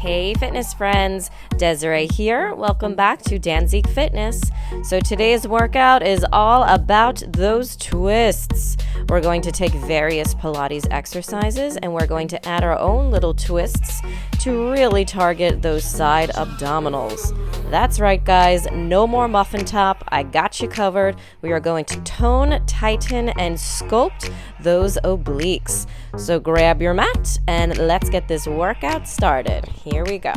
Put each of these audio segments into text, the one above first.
Hey fitness friends, Desiree here. Welcome back to Danzig Fitness. So today's workout is all about those twists. We're going to take various Pilates exercises and we're going to add our own little twists to really target those side abdominals. That's right guys, no more muffin top. I got you covered. We are going to tone, tighten, and sculpt those obliques. So grab your mat and let's get this workout started. Here we go.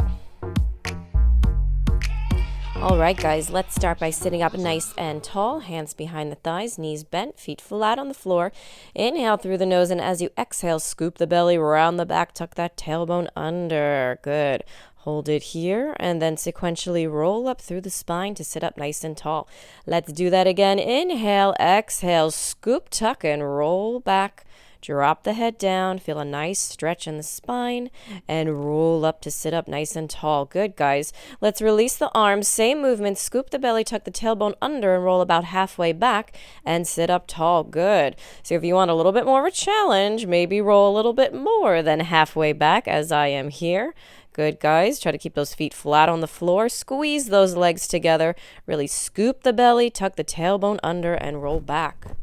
All right, guys, let's start by sitting up nice and tall, hands behind the thighs, knees bent, feet flat on the floor. Inhale through the nose, and as you exhale, scoop the belly around the back, tuck that tailbone under. Good. Hold it here, and then sequentially roll up through the spine to sit up nice and tall. Let's do that again. Inhale, exhale, scoop, tuck, and roll back. Drop the head down, feel a nice stretch in the spine, and roll up to sit up nice and tall. Good, guys. Let's release the arms. Same movement. Scoop the belly, tuck the tailbone under, and roll about halfway back and sit up tall. Good. So if you want a little bit more of a challenge, maybe roll a little bit more than halfway back as I am here. Good, guys. Try to keep those feet flat on the floor. Squeeze those legs together. Really scoop the belly, tuck the tailbone under, and roll back.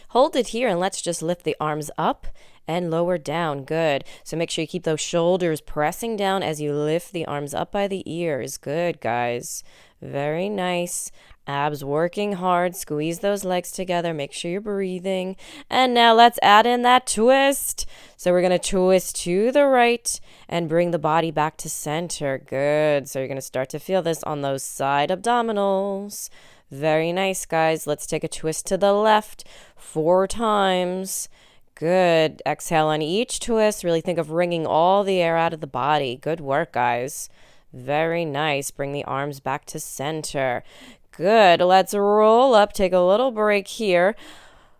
Hold it here and let's just lift the arms up and lower down. Good. So make sure you keep those shoulders pressing down as you lift the arms up by the ears. Good, guys. Very nice. Abs working hard. Squeeze those legs together. Make sure you're breathing. And now let's add in that twist. So we're going to twist to the right and bring the body back to center. Good. So you're going to start to feel this on those side abdominals. Very nice, guys. Let's take a twist to the left 4 times. Good. Exhale on each twist. Really think of wringing all the air out of the body. Good work, guys. Very nice. Bring the arms back to center. Good. Let's roll up. Take a little break here.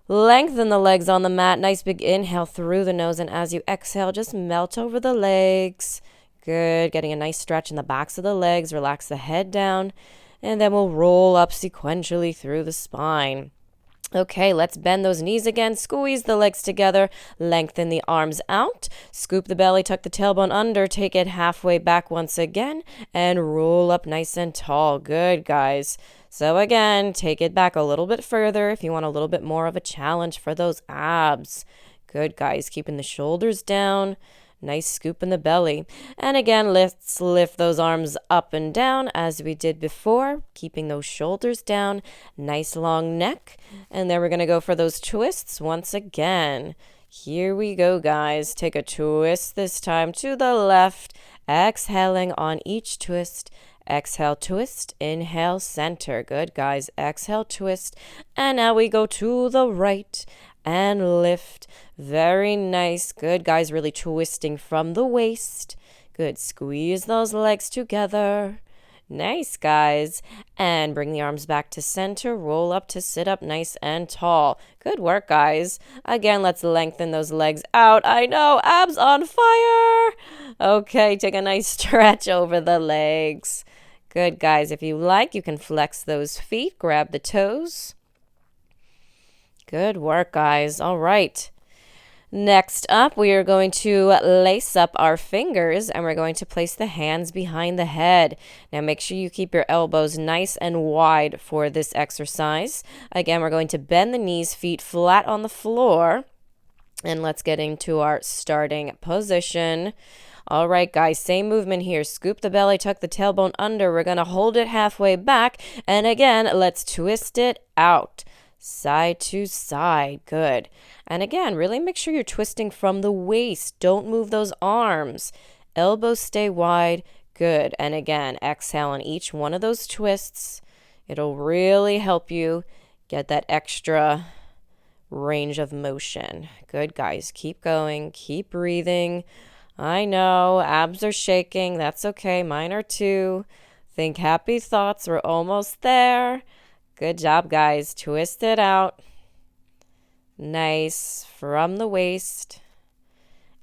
Lengthen the legs on the mat. Nice big inhale through the nose. And as you exhale, just melt over the legs. Good. Getting a nice stretch in the backs of the legs. Relax the head down. And then we'll roll up sequentially through the spine. Okay, let's bend those knees again. Squeeze the legs together. Lengthen the arms out. Scoop the belly, tuck the tailbone under. Take it halfway back once again. And roll up nice and tall. Good, guys. So again, take it back a little bit further if you want a little bit more of a challenge for those abs. Good, guys. Keeping the shoulders down. Nice scoop in the belly. And again, let's lift those arms up and down as we did before, keeping those shoulders down. Nice long neck. And then we're going to go for those twists once again. Here we go, guys. Take a twist this time to the left. Exhaling on each twist. Exhale, twist. Inhale, center. Good, guys. Exhale, twist. And now we go to the right. And lift. Very nice. Good, guys. Really twisting from the waist. Good. Squeeze those legs together. Nice, guys. And bring the arms back to center. Roll up to sit up nice and tall. Good work, guys. Again, let's lengthen those legs out. I know, abs on fire. Okay, take a nice stretch over the legs. Good, guys. If you like, you can flex those feet. Grab the toes. Good work, guys. All right. Next up, we are going to lace up our fingers and we're going to place the hands behind the head. Now make sure you keep your elbows nice and wide for this exercise. Again, we're going to bend the knees, feet flat on the floor. And let's get into our starting position. All right, guys, same movement here. Scoop the belly, tuck the tailbone under. We're going to hold it halfway back. And again, let's twist it out. Side to side. Good. And again, really make sure you're twisting from the waist. Don't move those arms. Elbows stay wide. Good. And again, exhale on each one of those twists. It'll really help you get that extra range of motion. Good, guys. Keep going. Keep breathing. I know, abs are shaking. That's okay. Mine are too. Think happy thoughts. We're almost there. Good job, guys. Twist it out. Nice. From the waist.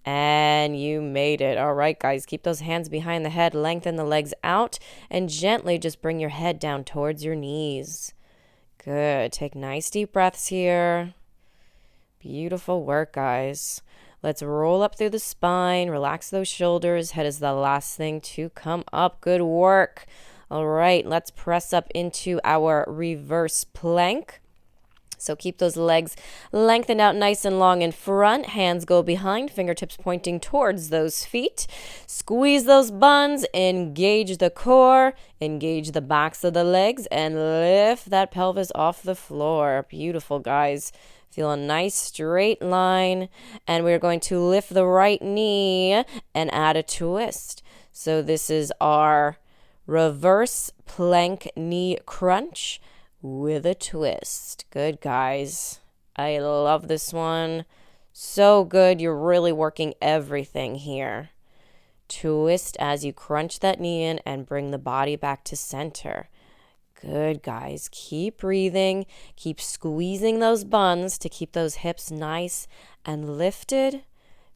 And you made it. All right, guys. Keep those hands behind the head. Lengthen the legs out. And gently just bring your head down towards your knees. Good. Take nice deep breaths here. Beautiful work, guys. Let's roll up through the spine, relax those shoulders. Head is the last thing to come up. Good work. All right, let's press up into our reverse plank. So keep those legs lengthened out nice and long in front. Hands go behind, fingertips pointing towards those feet. Squeeze those buns, engage the core, engage the backs of the legs, and lift that pelvis off the floor. Beautiful, guys. Feel a nice straight line. And we're going to lift the right knee and add a twist. So this is our reverse plank knee crunch with a twist. Good, guys. I love this one. So good. You're really working everything here. Twist as you crunch that knee in and bring the body back to center. Good, guys. Keep breathing. Keep squeezing those buns to keep those hips nice and lifted.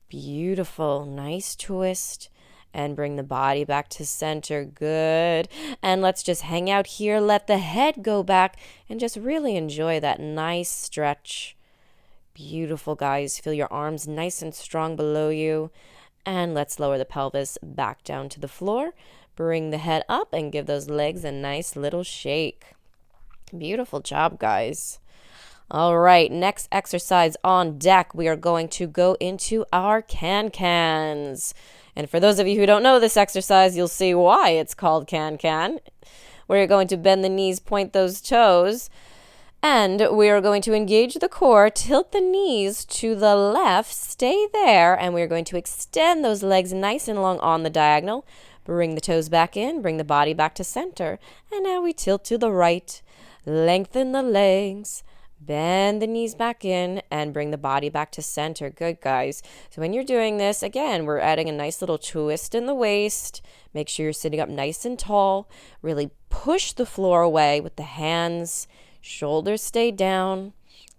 Beautiful. Nice twist. And bring the body back to center. Good. And let's just hang out here. Let the head go back and just really enjoy that nice stretch. Beautiful, guys. Feel your arms nice and strong below you. And let's lower the pelvis back down to the floor. Bring the head up and give those legs a nice little shake. Beautiful job, guys. All right, next exercise on deck, we are going to go into our can-cans. And for those of you who don't know this exercise, you'll see why it's called can-can. We're going to bend the knees, point those toes, and we are going to engage the core, tilt the knees to the left, stay there, and we're going to extend those legs nice and long on the diagonal. Bring the toes back in, bring the body back to center, and now we tilt to the right, lengthen the legs, bend the knees back in and bring the body back to center. Good, guys. So when you're doing this, again, we're adding a nice little twist in the waist. Make sure you're sitting up nice and tall. Really push the floor away with the hands. Shoulders stay down.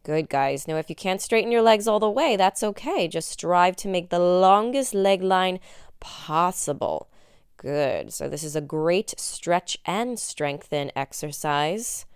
Good, guys. Now, if you can't straighten your legs all the way, that's okay. Just strive to make the longest leg line possible. Good. So this is a great stretch and strengthen exercise.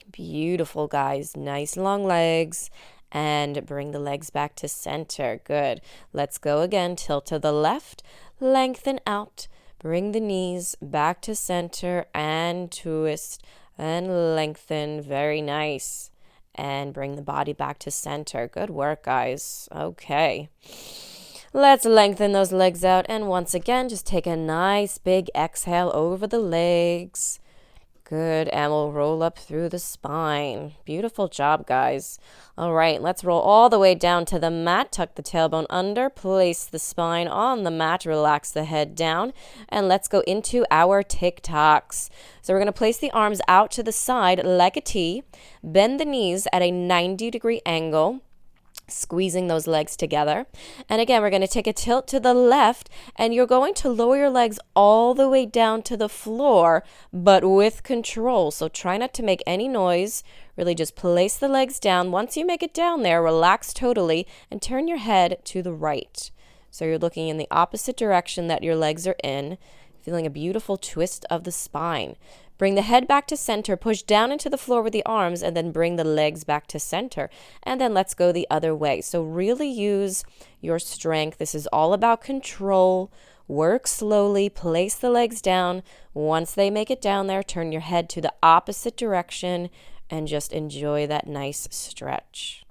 Beautiful, guys. Nice long legs. And bring the legs back to center. Good. Let's go again. Tilt to the left. Lengthen out. Bring the knees back to center and twist and lengthen. Very nice. And bring the body back to center. Good work, guys. Okay. Let's lengthen those legs out. And once again, just take a nice big exhale over the legs. Good, and we'll roll up through the spine. Beautiful job, guys. All right, let's roll all the way down to the mat. Tuck the tailbone under, place the spine on the mat, relax the head down, and let's go into our TikToks. So we're going to place the arms out to the side like a T, bend the knees at a 90-degree angle, squeezing those legs together. And again, we're going to take a tilt to the left, and you're going to lower your legs all the way down to the floor, but with control. So try not to make any noise. Really just place the legs down. Once you make it down there, relax totally and turn your head to the right. So you're looking in the opposite direction that your legs are in, feeling a beautiful twist of the spine. Bring the head back to center, push down into the floor with the arms, and then bring the legs back to center. And then let's go the other way. So really use your strength. This is all about control. Work slowly, place the legs down. Once they make it down there, turn your head to the opposite direction and just enjoy that nice stretch.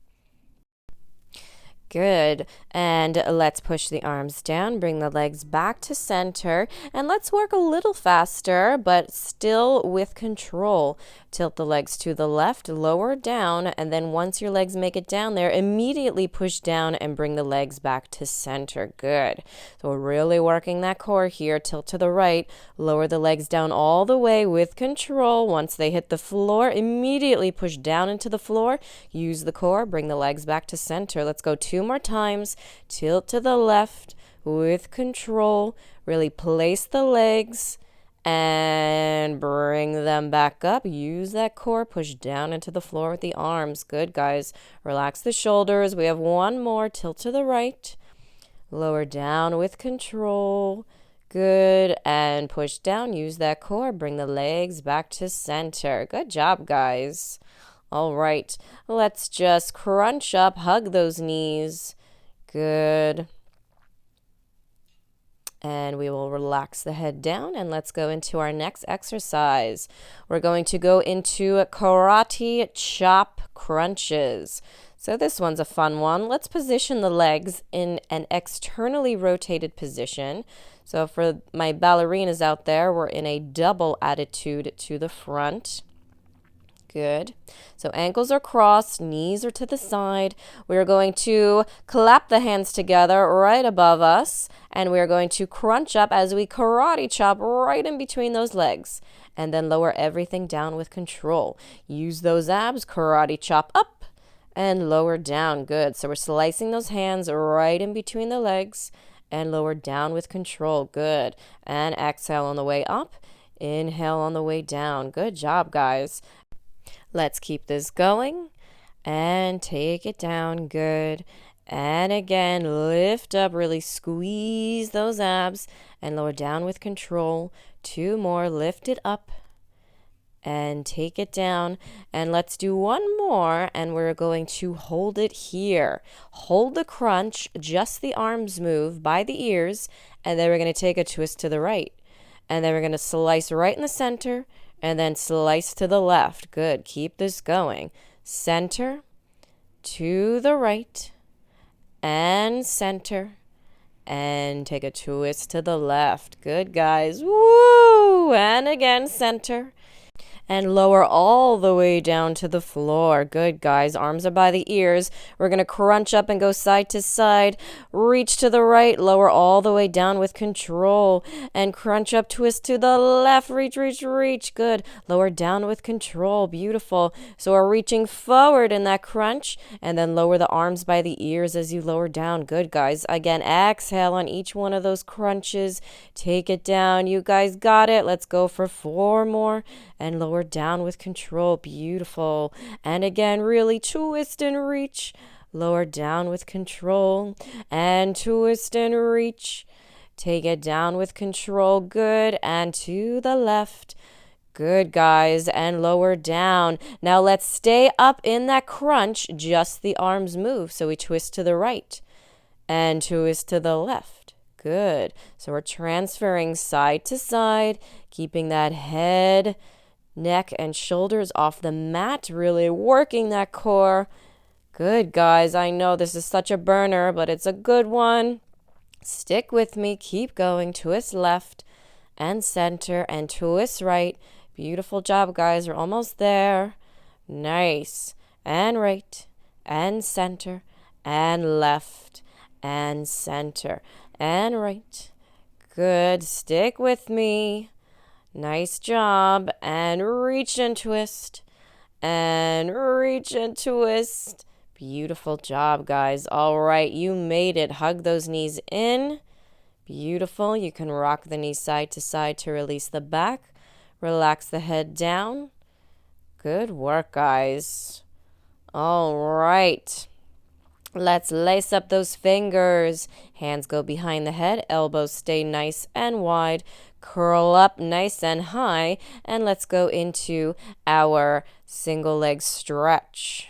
Good. And let's push the arms down, bring the legs back to center, and let's work a little faster, but still with control. Tilt the legs to the left, lower down, and then once your legs make it down there, immediately push down and bring the legs back to center. Good. So we're really working that core here. Tilt to the right, lower the legs down all the way with control. Once they hit the floor, immediately push down into the floor. Use the core, bring the legs back to center. Let's go 2 more times. Tilt to the left with control. Really place the legs and bring them back up. Use that core. Push down into the floor with the arms. Good, guys. Relax the shoulders. We have 1 more. Tilt to the right. Lower down with control. Good. And push down. Use that core. Bring the legs back to center. Good job, guys. All right. Let's just crunch up. Hug those knees. Good. And we will relax the head down, and let's go into our next exercise. We're going to go into karate chop crunches. So this one's a fun one. Let's position the legs in an externally rotated position. So for my ballerinas out there, we're in a double attitude to the front. Good. So ankles are crossed, knees are to the side. We're going to clap the hands together right above us, and we're going to crunch up as we karate chop right in between those legs, and then lower everything down with control. Use those abs, karate chop up and lower down. Good. So we're slicing those hands right in between the legs and lower down with control. Good. And exhale on the way up. Inhale on the way down. Good job, guys. Let's keep this going and take it down. Good. And again, lift up, really squeeze those abs and lower down with control. 2 more, lift it up and take it down. And let's do one more, and we're going to hold it here. Hold the crunch, just the arms move by the ears, and then we're going to take a twist to the right. And then we're going to slice right in the center, and then slice to the left. Good. Keep this going. Center, to the right, and center, and take a twist to the left. Good, guys. Woo! And again, center, and lower all the way down to the floor. Good, guys. Arms are by the ears. We're going to crunch up and go side to side. Reach to the right. Lower all the way down with control. And crunch up, twist to the left. Reach, reach, reach. Good. Lower down with control. Beautiful. So we're reaching forward in that crunch. And then lower the arms by the ears as you lower down. Good, guys. Again, exhale on each one of those crunches. Take it down. You guys got it. Let's go for 4 more. And lower down with control. Beautiful. And again, really twist and reach. Lower down with control. And twist and reach. Take it down with control. Good. And to the left. Good, guys. And lower down. Now let's stay up in that crunch. Just the arms move. So we twist to the right. And twist to the left. Good. So we're transferring side to side. Keeping that head, neck, and shoulders off the mat, really working that core. Good, guys. I know this is such a burner, but it's a good one. Stick with me. Keep going. Twist left and center and twist right. Beautiful job, guys. We're almost there. Nice. And right and center and left and center and right. Good. Stick with me. Nice job. And reach and twist. And reach and twist. Beautiful job, guys. All right, you made it. Hug those knees in. Beautiful. You can rock the knees side to side to release the back. Relax the head down. Good work, guys. All right. Let's lace up those fingers. Hands go behind the head. Elbows stay nice and wide. Curl up nice and high. And let's go into our single leg stretch.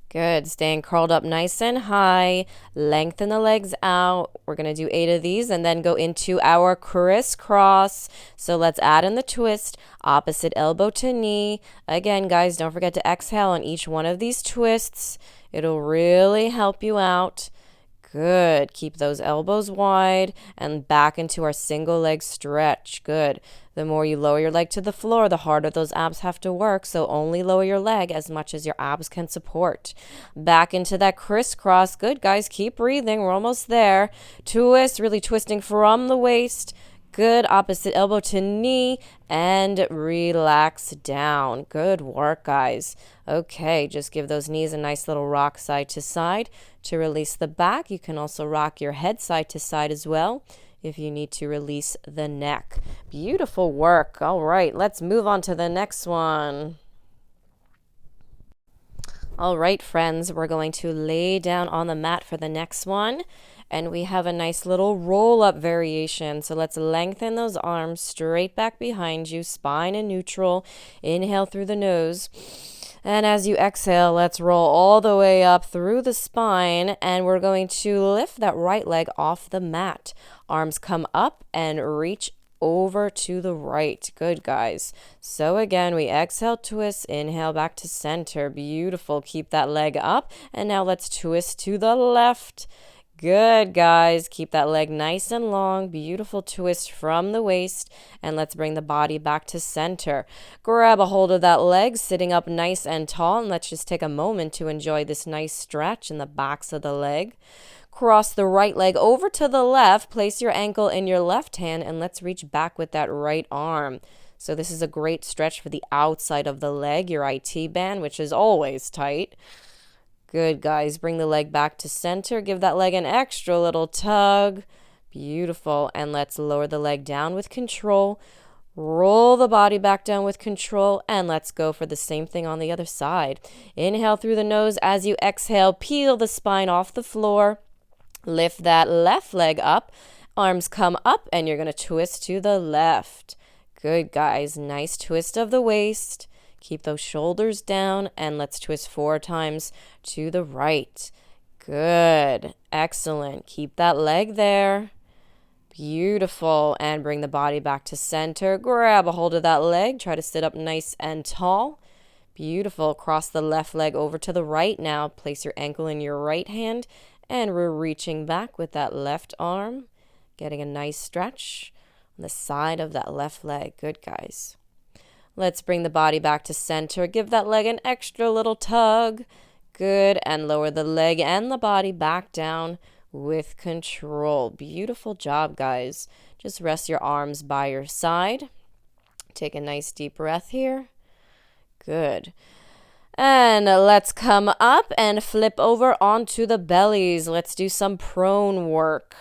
Good. Staying curled up nice and high. Lengthen the legs out. We're going to do 8 of these and then go into our crisscross. So let's add in the twist. Opposite elbow to knee. Again, guys, don't forget to exhale on each one of these twists. It'll really help you out. Good. Keep those elbows wide and back into our single leg stretch. Good. The more you lower your leg to the floor, the harder those abs have to work. So only lower your leg as much as your abs can support. Back into that crisscross. Good, guys. Keep breathing. We're almost there. Twist, really twisting from the waist. Good. Opposite elbow to knee and relax down. Good work, guys. Okay, just give those knees a nice little rock side to side to release the back. You can also rock your head side to side as well if you need to release the neck. Beautiful work. All right, let's move on to the next one. All right, friends, we're going to lay down on the mat for the next one. And we have a nice little roll-up variation. So let's lengthen those arms straight back behind you, spine in neutral. Inhale through the nose. And as you exhale, let's roll all the way up through the spine, and we're going to lift that right leg off the mat. Arms come up and reach over to the right. Good, guys. So again, we exhale, twist, inhale back to center. Beautiful. Keep that leg up. And now let's twist to the left. Good, guys. Keep that leg nice and long. Beautiful twist from the waist. And let's bring the body back to center. Grab a hold of that leg, sitting up nice and tall. And let's just take a moment to enjoy this nice stretch in the backs of the leg. Cross the right leg over to the left. Place your ankle in your left hand. And let's reach back with that right arm. So this is a great stretch for the outside of the leg, your IT band, which is always tight. Good, guys. Bring the leg back to center. Give that leg an extra little tug. Beautiful. And let's lower the leg down with control. Roll the body back down with control. And let's go for the same thing on the other side. Inhale through the nose. As you exhale, peel the spine off the floor. Lift that left leg up. Arms come up, and you're going to twist to the left. Good, guys. Nice twist of the waist. Keep those shoulders down, and let's twist 4 times to the right. Good. Excellent. Keep that leg there. Beautiful. And bring the body back to center. Grab a hold of that leg. Try to sit up nice and tall. Beautiful. Cross the left leg over to the right now. Place your ankle in your right hand, and we're reaching back with that left arm. Getting a nice stretch on the side of that left leg. Good, guys. Let's bring the body back to center. Give that leg an extra little tug. Good. And lower the leg and the body back down with control. Beautiful job, guys. Just rest your arms by your side. Take a nice deep breath here. Good. And let's come up and flip over onto the bellies. Let's do some prone work.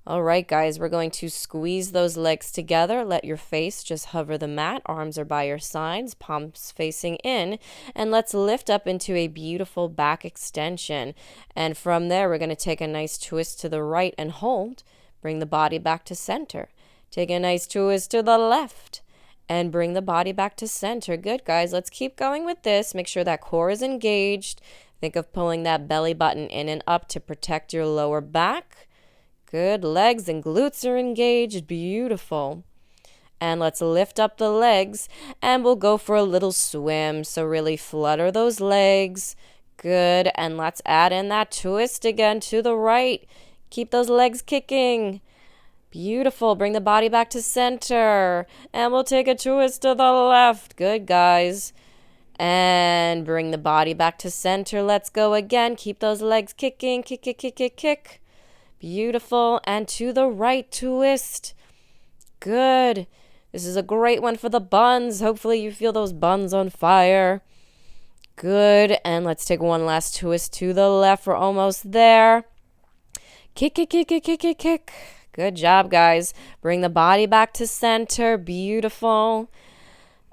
All right, guys, we're going to squeeze those legs together. Let your face just hover the mat. Arms are by your sides, palms facing in. And let's lift up into a beautiful back extension. And from there, we're going to take a nice twist to the right and hold. Bring the body back to center. Take a nice twist to the left. And bring the body back to center. Good, guys. Let's keep going with this. Make sure that core is engaged. Think of pulling that belly button in and up to protect your lower back. Good. Legs and glutes are engaged. Beautiful. And let's lift up the legs, and we'll go for a little swim. So really flutter those legs. Good. And let's add in that twist again to the right. Keep those legs kicking. Beautiful. Bring the body back to center. And we'll take a twist to the left. Good, guys. And bring the body back to center. Let's go again. Keep those legs kicking. Kick, kick, kick, kick, kick. Beautiful. And to the right, twist. Good. This is a great one for the buns. Hopefully you feel those buns on fire. Good. And let's take one last twist to the left. We're almost there. Kick, kick, kick, kick, kick, kick, kick. Good job, guys. Bring the body back to center. Beautiful.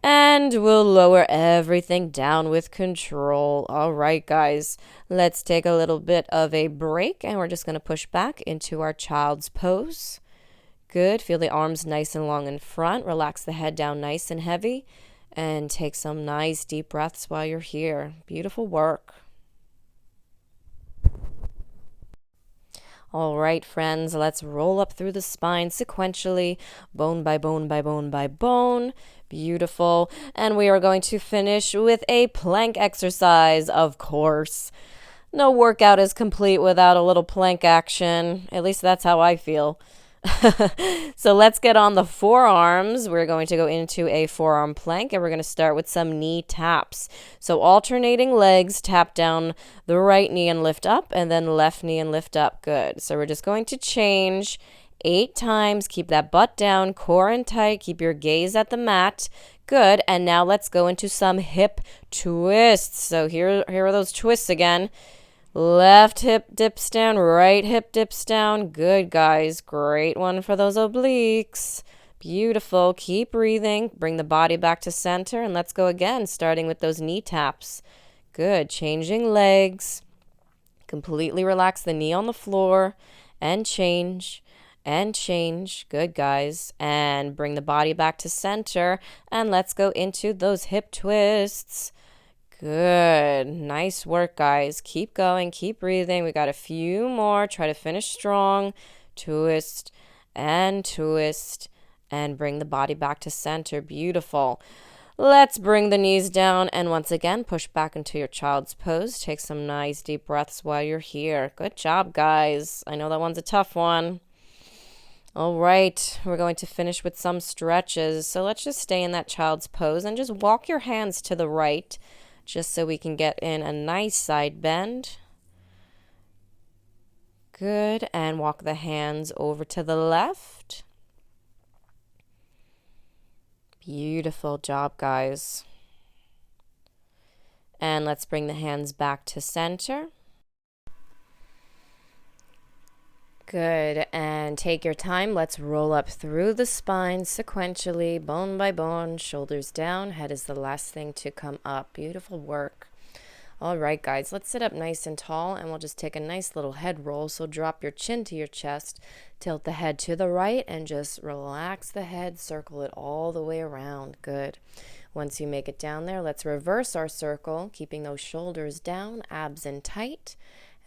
And we'll lower everything down with control. All right, guys. Let's take a little bit of a break, and we're just going to push back into our child's pose. Good. Feel the arms nice and long in front. Relax the head down nice and heavy. And take some nice deep breaths while you're here. Beautiful work. All right, friends, let's roll up through the spine sequentially, bone by bone by bone by bone. Beautiful. And we are going to finish with a plank exercise, of course. No workout is complete without a little plank action. At least that's how I feel. So let's get on the forearms. We're going to go into a forearm plank, and we're going to start with some knee taps. So alternating legs, tap down the right knee and lift up, and then left knee and lift up. Good. So we're just going to change 8 times. Keep that butt down, core in tight. Keep your gaze at the mat. Good. And now let's go into some hip twists. So here are those twists again. Left hip dips down, right hip dips down. Good, guys. Great one for those obliques. Beautiful. Keep breathing. Bring the body back to center, and let's go again, starting with those knee taps. Good. Changing legs. Completely relax the knee on the floor, and change, and change. Good, guys. And bring the body back to center, and let's go into those hip twists. Good. Nice work, guys. Keep going. Keep breathing. We got a few more. Try to finish strong. Twist and twist and bring the body back to center. Beautiful. Let's bring the knees down and once again push back into your child's pose. Take some nice deep breaths while you're here. Good job, guys. I know that one's a tough one. All right, we're going to finish with some stretches. So let's just stay in that child's pose and just walk your hands to the right just so we can get in a nice side bend. Good, and walk the hands over to the left. Beautiful job, guys. And let's bring the hands back to center. Good, and take your time. Let's roll up through the spine sequentially, bone by bone, shoulders down. Head is the last thing to come up. Beautiful work. All right, guys, let's sit up nice and tall, and we'll just take a nice little head roll. So drop your chin to your chest, tilt the head to the right, and just relax the head, circle it all the way around. Good. Once you make it down there, let's reverse our circle, keeping those shoulders down, abs in tight,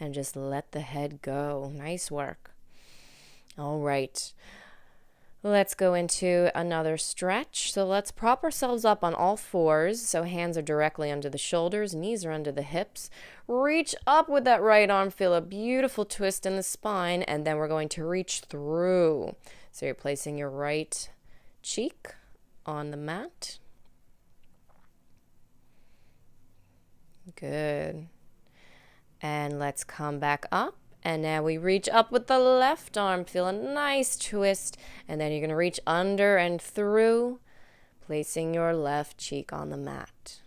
and just let the head go. Nice work. All right. Let's go into another stretch. So let's prop ourselves up on all fours. So hands are directly under the shoulders, knees are under the hips. Reach up with that right arm. Feel a beautiful twist in the spine. And then we're going to reach through. So you're placing your right cheek on the mat. Good. And let's come back up. And now we reach up with the left arm. Feel a nice twist. And then you're going to reach under and through, placing your left cheek on the mat.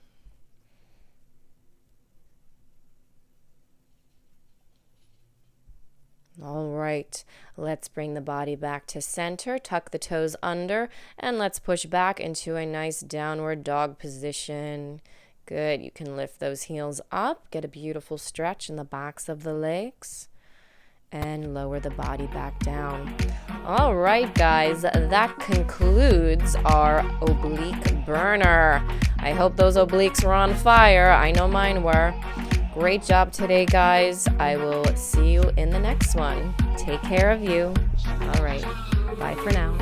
All right, let's bring the body back to center. Tuck the toes under. And let's push back into a nice downward dog position. Good. You can lift those heels up. Get a beautiful stretch in the backs of the legs. And lower the body back down. All right, guys, that concludes our oblique burner. I hope those obliques were on fire. I know mine were. Great job today, guys. I will see you in the next one. Take care of you. All right, bye for now.